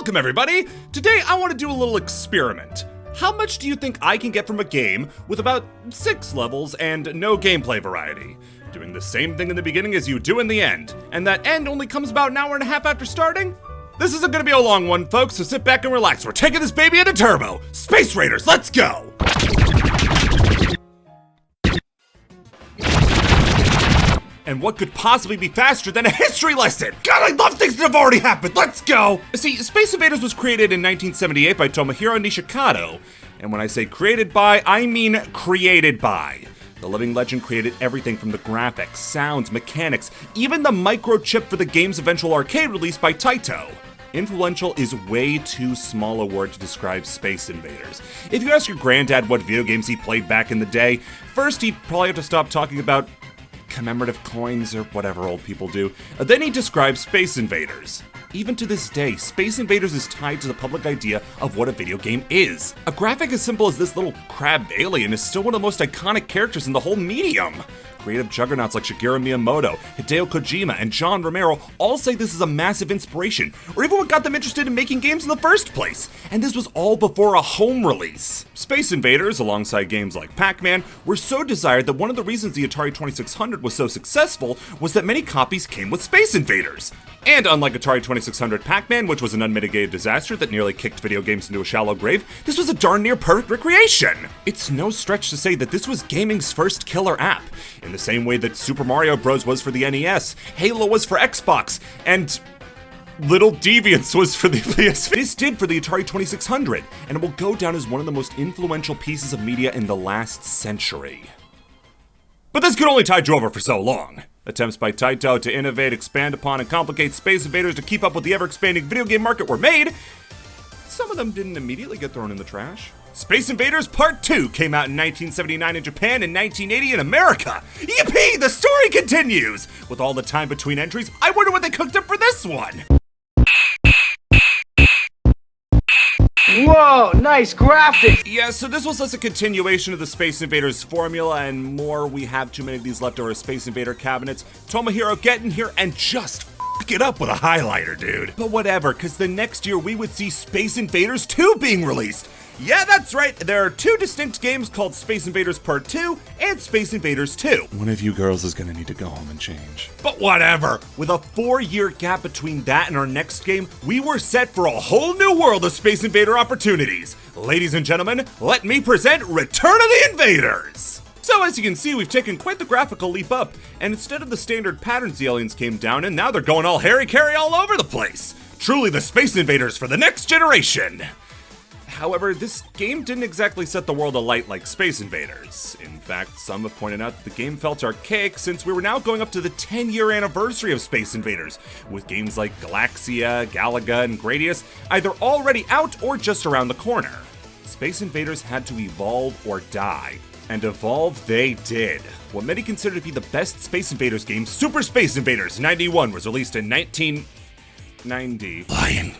Welcome everybody! Today I want to do a little experiment. How much do you think I can get from a game with about 6 levels and no gameplay variety? Doing the same thing in the beginning as you do in the end, and that end only comes about an hour and a half after starting? This isn't gonna be a long one, folks, so sit back and relax. We're taking this baby into turbo! Space Raiders, let's go! And what could possibly be faster than a history lesson? God, I love things that have already happened. Let's go! See, Space Invaders was created in 1978 by Tomohiro Nishikado. And when I say created by, I mean created by. The living legend created everything from the graphics, sounds, mechanics, even the microchip for the game's eventual arcade release by Taito. Influential is way too small a word to describe Space Invaders. If you ask your granddad what video games he played back in the day, first he'd probably have to stop talking about commemorative coins or whatever old people do. Then he describes Space Invaders. Even to this day, Space Invaders is tied to the public idea of what a video game is. A graphic as simple as this little crab alien is still one of the most iconic characters in the whole medium. Creative juggernauts like Shigeru Miyamoto, Hideo Kojima, and John Romero all say this is a massive inspiration, or even what got them interested in making games in the first place. And this was all before a home release. Space Invaders, alongside games like Pac-Man, were so desired that one of the reasons the Atari 2600 was so successful was that many copies came with Space Invaders. And unlike Atari 2600 Pac-Man, which was an unmitigated disaster that nearly kicked video games into a shallow grave, this was a darn near perfect recreation. It's no stretch to say that this was gaming's first killer app. In the same way that Super Mario Bros. Was for the NES, Halo was for Xbox, and Little Deviants was for the PS. This did for the Atari 2600, and it will go down as one of the most influential pieces of media in the last century. But this could only tide you over for so long. Attempts by Taito to innovate, expand upon, and complicate Space Invaders to keep up with the ever-expanding video game market were made. Some of them didn't immediately get thrown in the trash. Space Invaders Part 2 came out in 1979 in Japan and 1980 in America. Yippee! The story continues! With all the time between entries, I wonder what they cooked up for this one! Whoa, nice graphics! Yeah, so this was less a continuation of the Space Invaders formula and more we have too many of these leftover Space Invader cabinets. Tomohiro, get in here and just f*** it up with a highlighter, dude. But whatever, cause the next year we would see Space Invaders 2 being released. Yeah, that's right, there are 2 distinct games called Space Invaders Part 2 and Space Invaders 2. One of you girls is gonna need to go home and change. But whatever, with a 4-year gap between that and our next game, we were set for a whole new world of Space Invader opportunities. Ladies and gentlemen, let me present Return of the Invaders! So as you can see, we've taken quite the graphical leap up, and instead of the standard patterns the aliens came down in, now they're going all Harry-Carry all over the place. Truly the Space Invaders for the next generation. However, this game didn't exactly set the world alight like Space Invaders. In fact, some have pointed out that the game felt archaic since we were now going up to the 10-year anniversary of Space Invaders, with games like Galaxia, Galaga, and Gradius either already out or just around the corner. Space Invaders had to evolve or die, and evolve they did. What many consider to be the best Space Invaders game, Super Space Invaders 91, was released in 1990. Lion.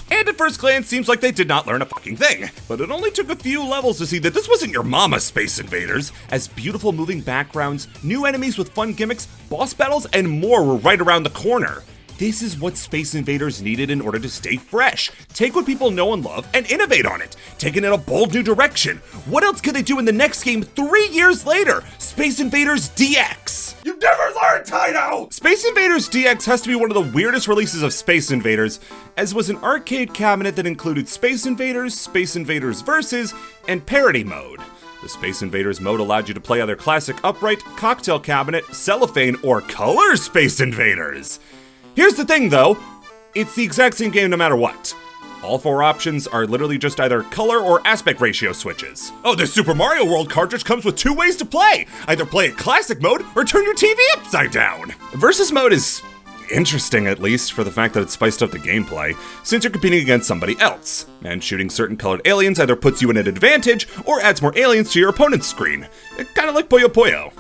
And at first glance, seems like they did not learn a fucking thing. But it only took a few levels to see that this wasn't your mama Space Invaders, as beautiful moving backgrounds, new enemies with fun gimmicks, boss battles, and more were right around the corner. This is what Space Invaders needed in order to stay fresh. Take what people know and love and innovate on it, take it in a bold new direction. What else could they do in the next game 3 years later? Space Invaders DX. You never learned, Taito! Space Invaders DX has to be one of the weirdest releases of Space Invaders, as was an arcade cabinet that included Space Invaders Versus, and Parody Mode. The Space Invaders mode allowed you to play either classic upright, cocktail cabinet, cellophane, or color Space Invaders. Here's the thing though, it's the exact same game no matter what. All 4 options are literally just either color or aspect ratio switches. Oh, the Super Mario World cartridge comes with 2 ways to play. Either play it classic mode or turn your TV upside down. Versus mode is interesting, at least, for the fact that it spiced up the gameplay, since you're competing against somebody else. And shooting certain colored aliens either puts you in an advantage or adds more aliens to your opponent's screen. Kinda like Puyo Puyo.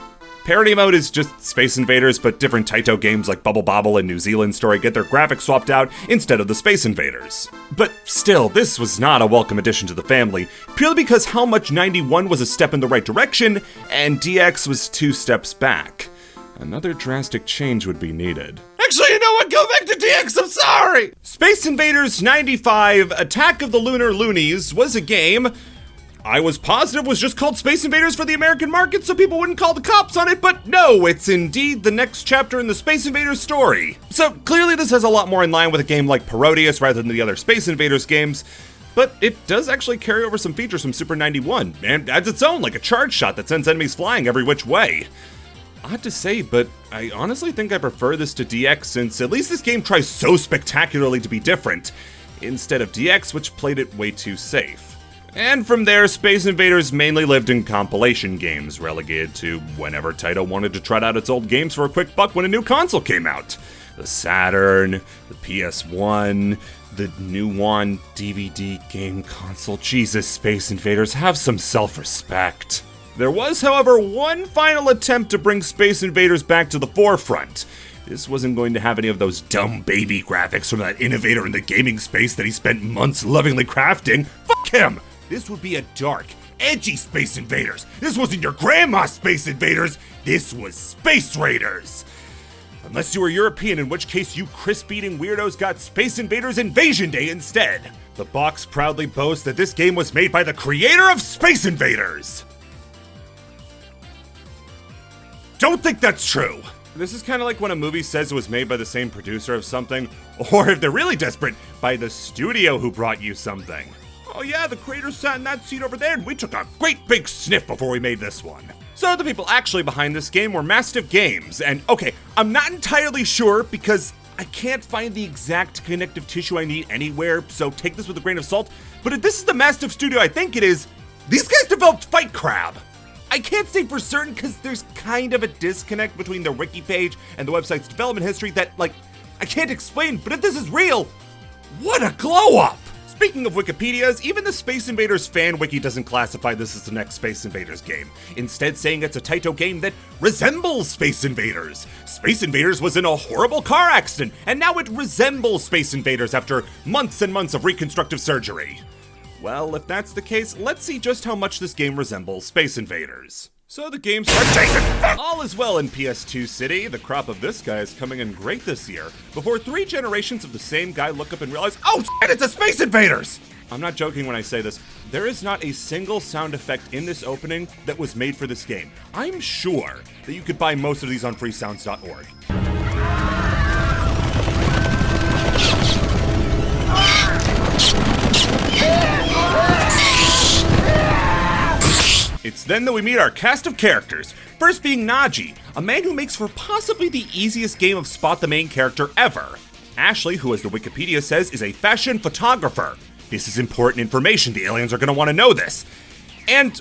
Parody mode is just Space Invaders, but different Taito games like Bubble Bobble and New Zealand Story get their graphics swapped out instead of the Space Invaders. But still, this was not a welcome addition to the family, purely because how much 91 was a step in the right direction, and DX was 2 steps back. Another drastic change would be needed. Actually, you know what? Go back to DX, I'm sorry! Space Invaders 95 Attack of the Lunar Loonies was a game I was positive was just called Space Invaders for the American market so people wouldn't call the cops on it, but no, it's indeed the next chapter in the Space Invaders story. So clearly this has a lot more in line with a game like Parodius rather than the other Space Invaders games, but it does actually carry over some features from Super 91, and adds its own, like a charge shot that sends enemies flying every which way. Odd to say, but I honestly think I prefer this to DX since at least this game tries so spectacularly to be different, instead of DX, which played it way too safe. And from there, Space Invaders mainly lived in compilation games, relegated to whenever Taito wanted to trot out its old games for a quick buck when a new console came out. The Saturn, the PS1, the new one DVD game console. Jesus, Space Invaders, have some self-respect. There was, however, one final attempt to bring Space Invaders back to the forefront. This wasn't going to have any of those dumb baby graphics from that innovator in the gaming space that he spent months lovingly crafting. Fuck him! This would be a dark, edgy Space Invaders. This wasn't your grandma's Space Invaders. This was Space Raiders. Unless you were European, in which case you crisp-eating weirdos got Space Invaders Invasion Day instead. The box proudly boasts that this game was made by the creator of Space Invaders. Don't think that's true. This is kind of like when a movie says it was made by the same producer of something, or if they're really desperate, by the studio who brought you something. Oh yeah, the creator sat in that seat over there and we took a great big sniff before we made this one. So the people actually behind this game were Mastiff Games, and okay, I'm not entirely sure because I can't find the exact connective tissue I need anywhere, so take this with a grain of salt, but if this is the Mastiff studio I think it is, these guys developed Fight Crab. I can't say for certain because there's kind of a disconnect between the wiki page and the website's development history that, like, I can't explain, but if this is real, what a glow up! Speaking of Wikipedias, even the Space Invaders fan wiki doesn't classify this as the next Space Invaders game, instead saying it's a Taito game that resembles Space Invaders. Space Invaders was in a horrible car accident, and now it resembles Space Invaders after months and months of reconstructive surgery. Well, if that's the case, let's see just how much this game resembles Space Invaders. So the game starts. All is well in PS2 City. The crop of this guy is coming in great this year, before 3 generations of the same guy look up and realize, oh shit, it's a Space Invaders! I'm not joking when I say this. There is not a single sound effect in this opening that was made for this game. I'm sure that you could buy most of these on freesounds.org. It's then that we meet our cast of characters, first being Naji, a man who makes for possibly the easiest game of spot the main character ever. Ashley, who as the Wikipedia says, is a fashion photographer. This is important information, the aliens are going to want to know this. And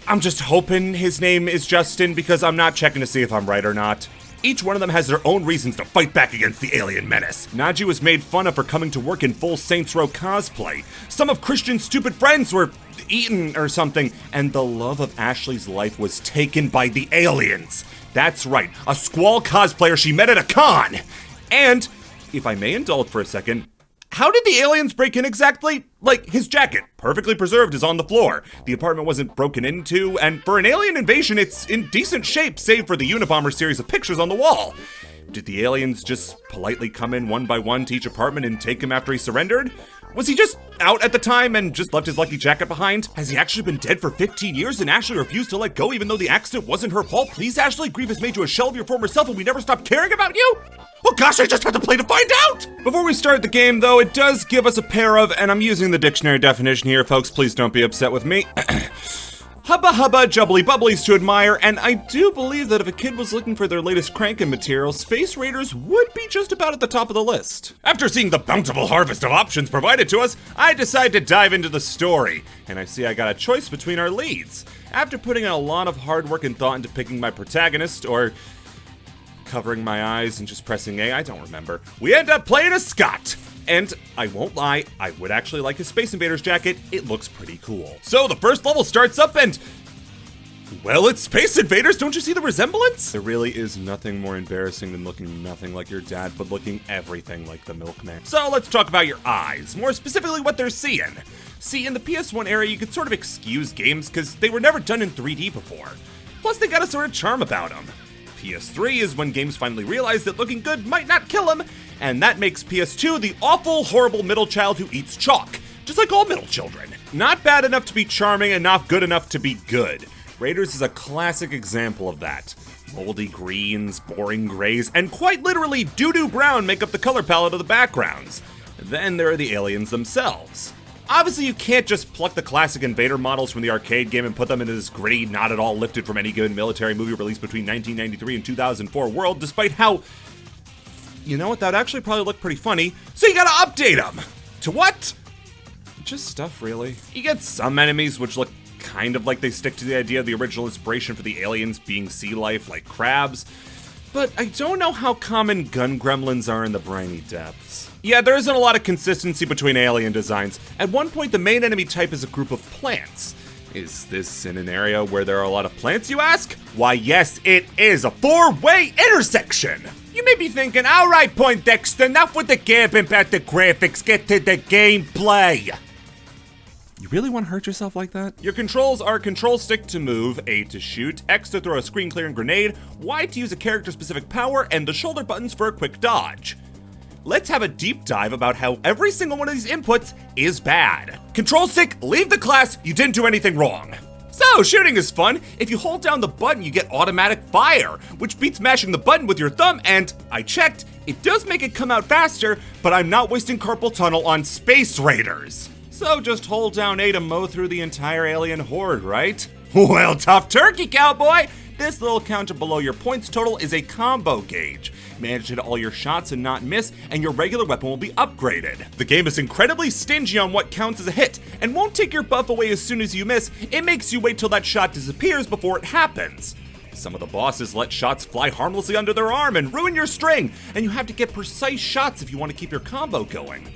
I'm just hoping his name is Justin because I'm not checking to see if I'm right or not. Each one of them has their own reasons to fight back against the alien menace. Naji was made fun of for coming to work in full Saints Row cosplay. Some of Christian's stupid friends were eaten or something, and the love of Ashley's life was taken by the aliens. That's right, a Squall cosplayer she met at a con. And, if I may indulge for a second, how did the aliens break in exactly? Like, his jacket, perfectly preserved, is on the floor. The apartment wasn't broken into, and for an alien invasion, it's in decent shape, save for the Unabomber series of pictures on the wall. Did the aliens just politely come in one by one to each apartment and take him after he surrendered? Was he just out at the time and just left his lucky jacket behind? Has he actually been dead for 15 years and Ashley refused to let go even though the accident wasn't her fault? Please, Ashley, grief has made you a shell of your former self and we never stopped caring about you? Oh gosh, I just had to play to find out! Before we start the game, though, it does give us a pair of, and I'm using the dictionary definition here, folks, please don't be upset with me. Hubba hubba jubbly bubblies to admire, and I do believe that if a kid was looking for their latest crankin' material, Space Raiders would be just about at the top of the list. After seeing the bountiful harvest of options provided to us, I decide to dive into the story, and I see I got a choice between our leads. After putting in a lot of hard work and thought into picking my protagonist, or covering my eyes and just pressing A, I don't remember, we end up playing as Scott. And I won't lie, I would actually like his Space Invaders jacket. It looks pretty cool. So the first level starts up and, well, it's Space Invaders. Don't you see the resemblance? There really is nothing more embarrassing than looking nothing like your dad, but looking everything like the milkman. So let's talk about your eyes, more specifically what they're seeing. See, in the PS1 era, you could sort of excuse games because they were never done in 3D before. Plus, they got a sort of charm about them. PS3 is when games finally realize that looking good might not kill them, and that makes PS2 the awful, horrible middle child who eats chalk, just like all middle children. Not bad enough to be charming and not good enough to be good. Raiders is a classic example of that. Moldy greens, boring grays, and quite literally doo-doo brown make up the color palette of the backgrounds. Then there are the aliens themselves. Obviously, you can't just pluck the classic Invader models from the arcade game and put them into this gritty, not at all lifted from any given military movie released between 1993 and 2004 world, despite how, you know what, that would actually probably look pretty funny, so you gotta update them! To what? Just stuff, really. You get some enemies which look kind of like they stick to the idea of the original inspiration for the aliens being sea life, like crabs, but I don't know how common gun gremlins are in the briny depths. Yeah, there isn't a lot of consistency between alien designs. At one point, the main enemy type is a group of plants. Is this in an area where there are a lot of plants, you ask? Why, yes, it is a four-way intersection! You may be thinking, alright, Poindexter, enough with the gabbing about the graphics, get to the gameplay! You really want to hurt yourself like that? Your controls are control stick to move, A to shoot, X to throw a screen clearing grenade, Y to use a character-specific power, and the shoulder buttons for a quick dodge. Let's have a deep dive about how every single one of these inputs is bad. Control stick, leave the class, you didn't do anything wrong. So, shooting is fun. If you hold down the button, you get automatic fire, which beats mashing the button with your thumb, and I checked, it does make it come out faster, but I'm not wasting carpal tunnel on Space Raiders. So just hold down A to mow through the entire alien horde, right? Well, tough turkey, cowboy! This little counter below your points total is a combo gauge. Manage to hit all your shots and not miss, and your regular weapon will be upgraded. The game is incredibly stingy on what counts as a hit, and won't take your buff away as soon as you miss. It makes you wait till that shot disappears before it happens. Some of the bosses let shots fly harmlessly under their arm and ruin your string, and you have to get precise shots if you want to keep your combo going.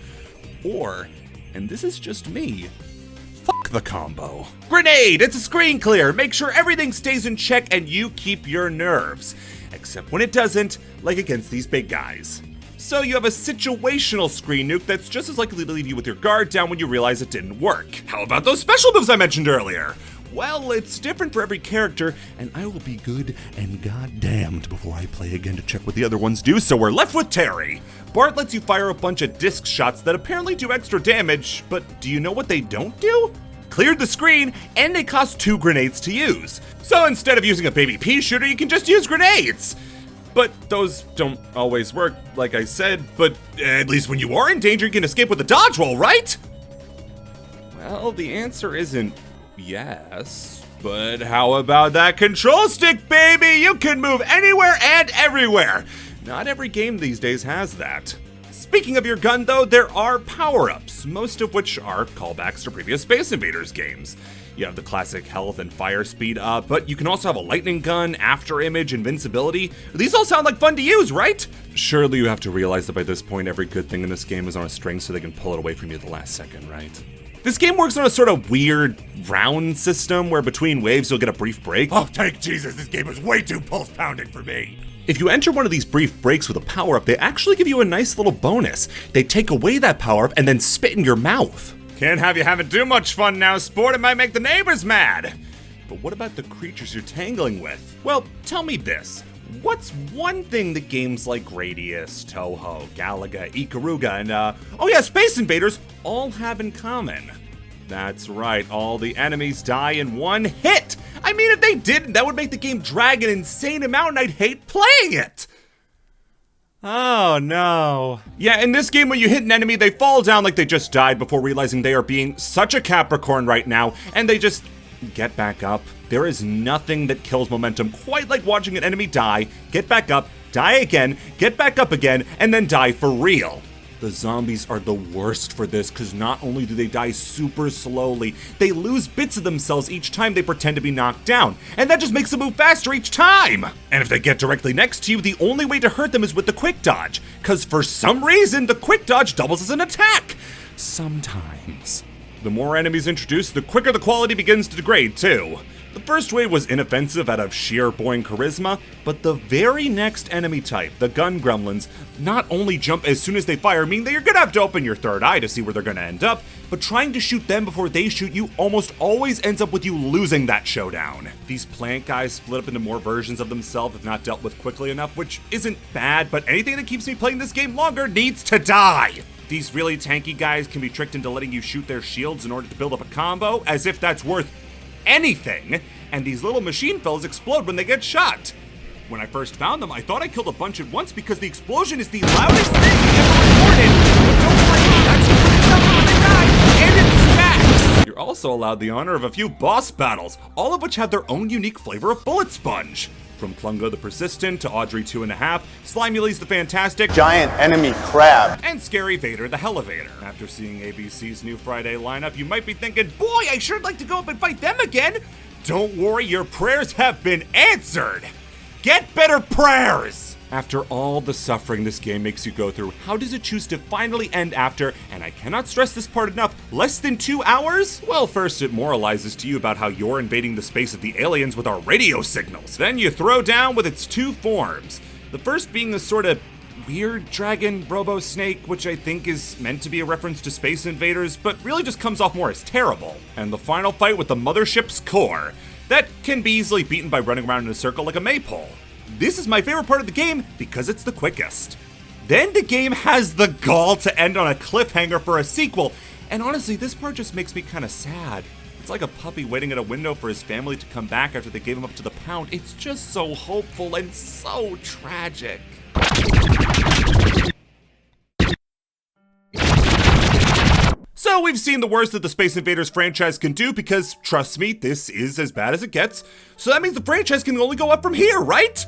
Or, and this is just me, fuck the combo. Grenade! It's a screen clear. Make sure everything stays in check and you keep your nerves. Except when it doesn't, like against these big guys. So you have a situational screen nuke that's just as likely to leave you with your guard down when you realize it didn't work. How about those special moves I mentioned earlier? Well, it's different for every character, and I will be good and goddamned before I play again to check what the other ones do, so we're left with Terry. Bart lets you fire a bunch of disc shots that apparently do extra damage, but do you know what they don't do? Cleared the screen, and they cost 2 grenades to use. So instead of using a baby pea shooter, you can just use grenades. But those don't always work, like I said, but at least when you are in danger, you can escape with a dodge roll, right? Well, the answer isn't yes, but how about that control stick, baby? You can move anywhere and everywhere. Not every game these days has that. Speaking of your gun, though, there are power-ups, most of which are callbacks to previous Space Invaders games. You have the classic health and fire speed up, but you can also have a lightning gun, after image, invincibility. These all sound like fun to use, right? Surely you have to realize that by this point, every good thing in this game is on a string so they can pull it away from you at the last second, right? This game works on a sort of weird round system where between waves you'll get a brief break. Oh, thank Jesus, this game is way too pulse-pounding for me. If you enter one of these brief breaks with a power-up, they actually give you a nice little bonus. They take away that power-up and then spit in your mouth. Can't have you having too much fun now, sport. It might make the neighbors mad. But what about the creatures you're tangling with? Well, tell me this. What's one thing that games like Gradius, Toho, Galaga, Ikaruga, and Space Invaders all have in common? That's right, all the enemies die in one hit! I mean, if they didn't, that would make the game drag an insane amount and I'd hate playing it! Oh no. Yeah, in this game when you hit an enemy, they fall down like they just died before realizing they are being such a Capricorn right now, and they just get back up. There is nothing that kills momentum quite like watching an enemy die, get back up, die again, get back up again, and then die for real. The zombies are the worst for this because not only do they die super slowly, they lose bits of themselves each time they pretend to be knocked down, and that just makes them move faster each time! And if they get directly next to you, the only way to hurt them is with the quick dodge, because for some reason, the quick dodge doubles as an attack! Sometimes. The more enemies introduced, the quicker the quality begins to degrade, too. The first wave was inoffensive out of sheer boring charisma, but the very next enemy type, the gun gremlins, not only jump as soon as they fire, meaning that you're gonna have to open your third eye to see where they're gonna end up, but trying to shoot them before they shoot you almost always ends up with you losing that showdown. These plant guys split up into more versions of themselves if not dealt with quickly enough, which isn't bad, but anything that keeps me playing this game longer needs to die! These really tanky guys can be tricked into letting you shoot their shields in order to build up a combo, as if that's worth anything, and these little machine fellas explode when they get shot. When I first found them, I thought I killed a bunch at once because the explosion is the loudest thing ever recorded, but don't worry, that's when they die, and it stacks! You're also allowed the honor of a few boss battles, all of which have their own unique flavor of bullet sponge. From Klungo the Persistent to Audrey 2.5, Slimuly's the Fantastic, Giant Enemy Crab, and Scary Vader the Hellevator. After seeing ABC's new Friday lineup, you might be thinking, boy, I sure like to go up and fight them again! Don't worry, your prayers have been answered! Get better prayers! After all the suffering this game makes you go through, how does it choose to finally end after, and I cannot stress this part enough, less than 2 hours? Well, first it moralizes to you about how you're invading the space of the aliens with our radio signals. Then you throw down with its two forms. The first being the sort of weird dragon robo-snake, which I think is meant to be a reference to Space Invaders, but really just comes off more as terrible. And the final fight with the mothership's core. That can be easily beaten by running around in a circle like a maypole. This is my favorite part of the game because it's the quickest. Then the game has the gall to end on a cliffhanger for a sequel, and honestly, this part just makes me kind of sad. It's like a puppy waiting at a window for his family to come back after they gave him up to the pound. It's just so hopeful and so tragic. So we've seen the worst that the Space Invaders franchise can do because, trust me, this is as bad as it gets. So that means the franchise can only go up from here, right?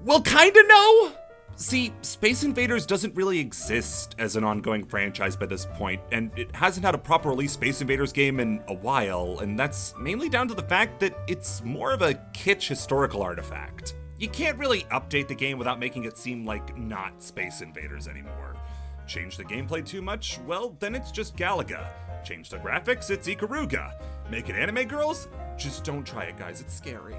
Well, kinda no. See, Space Invaders doesn't really exist as an ongoing franchise by this point, and it hasn't had a proper release Space Invaders game in a while, and that's mainly down to the fact that it's more of a kitsch historical artifact. You can't really update the game without making it seem like not Space Invaders anymore. Change the gameplay too much? Well, then it's just Galaga. Change the graphics? It's Ikaruga. Make it anime girls? Just don't try it, guys. It's scary.